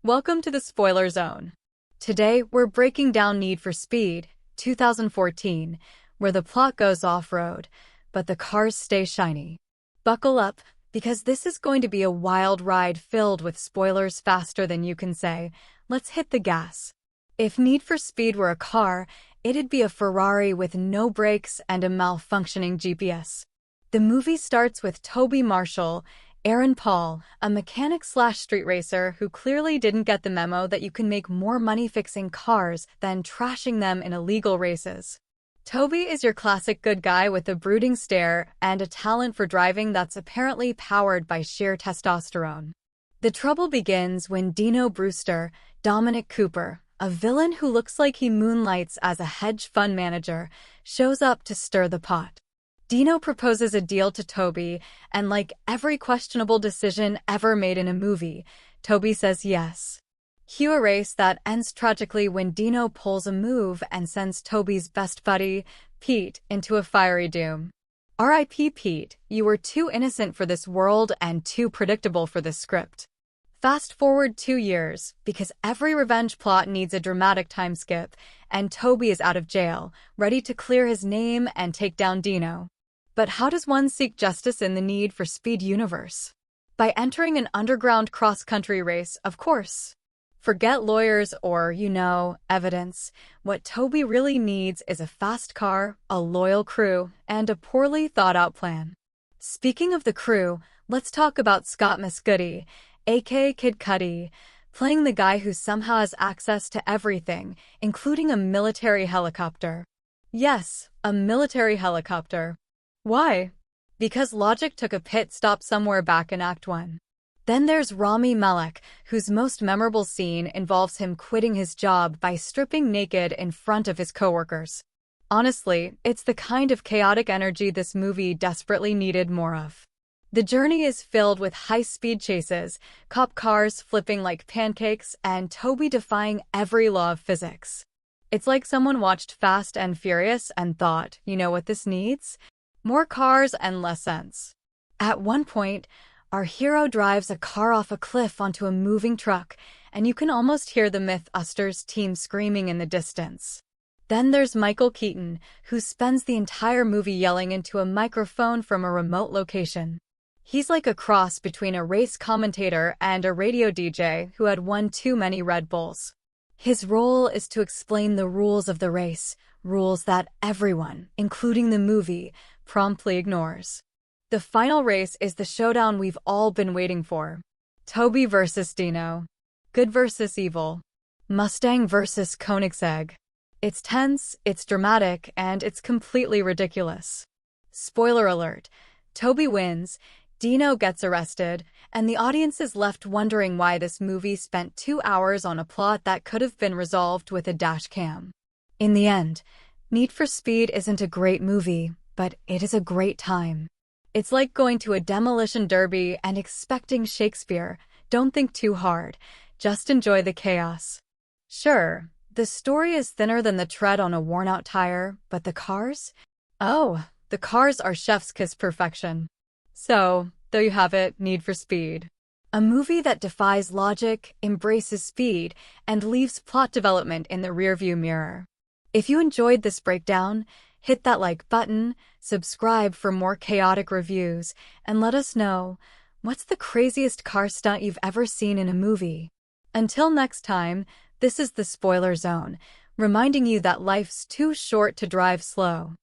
Welcome to the spoiler zone. Today, we're breaking down Need for Speed, 2014, where the plot goes off-road, but the cars stay shiny. Buckle up, because this is going to be a wild ride filled with spoilers faster than you can say, let's hit the gas. If Need for Speed were a car, it'd be a Ferrari with no brakes and a malfunctioning GPS. The movie starts with Toby Marshall, Aaron Paul, a mechanic/street racer who clearly didn't get the memo that you can make more money fixing cars than trashing them in illegal races. Toby is your classic good guy with a brooding stare and a talent for driving that's apparently powered by sheer testosterone. The trouble begins when Dino Brewster, Dominic Cooper, a villain who looks like he moonlights as a hedge fund manager, shows up to stir the pot. Dino proposes a deal to Toby, and like every questionable decision ever made in a movie, Toby says yes. Cue a race that ends tragically when Dino pulls a move and sends Toby's best buddy, Pete, into a fiery doom. R.I.P. Pete, you were too innocent for this world and too predictable for this script. Fast forward 2 years, because every revenge plot needs a dramatic time skip, and Toby is out of jail, ready to clear his name and take down Dino. But how does one seek justice in the Need for Speed universe? By entering an underground cross-country race, of course. Forget lawyers or, evidence. What Toby really needs is a fast car, a loyal crew, and a poorly thought-out plan. Speaking of the crew, let's talk about Scott Mescudi, aka Kid Cudi, playing the guy who somehow has access to everything, including a military helicopter. Yes, a military helicopter. Why? Because logic took a pit stop somewhere back in Act 1. Then there's Rami Malek, whose most memorable scene involves him quitting his job by stripping naked in front of his coworkers. Honestly, it's the kind of chaotic energy this movie desperately needed more of. The journey is filled with high-speed chases, cop cars flipping like pancakes, and Toby defying every law of physics. It's like someone watched Fast and Furious and thought, you know what this needs? More cars and less sense. At one point, our hero drives a car off a cliff onto a moving truck, and you can almost hear the Mythbusters team screaming in the distance. Then there's Michael Keaton, who spends the entire movie yelling into a microphone from a remote location. He's like a cross between a race commentator and a radio DJ who had won too many Red Bulls. His role is to explain the rules of the race, rules that everyone, including the movie, promptly ignores. The final race is the showdown we've all been waiting for. Toby versus Dino. Good versus evil. Mustang versus Koenigsegg. It's tense, it's dramatic, and it's completely ridiculous. Spoiler alert. Toby wins, Dino gets arrested, and the audience is left wondering why this movie spent 2 hours on a plot that could have been resolved with a dash cam. In the end, Need for Speed isn't a great movie, but it is a great time. It's like going to a demolition derby and expecting Shakespeare. Don't think too hard. Just enjoy the chaos. Sure, the story is thinner than the tread on a worn-out tire, but the cars? Oh, the cars are chef's kiss perfection. So, there you have it, Need for Speed. A movie that defies logic, embraces speed, and leaves plot development in the rearview mirror. If you enjoyed this breakdown, hit that like button, subscribe for more chaotic reviews, and let us know, what's the craziest car stunt you've ever seen in a movie? Until next time, this is the Spoiler Zone, reminding you that life's too short to drive slow.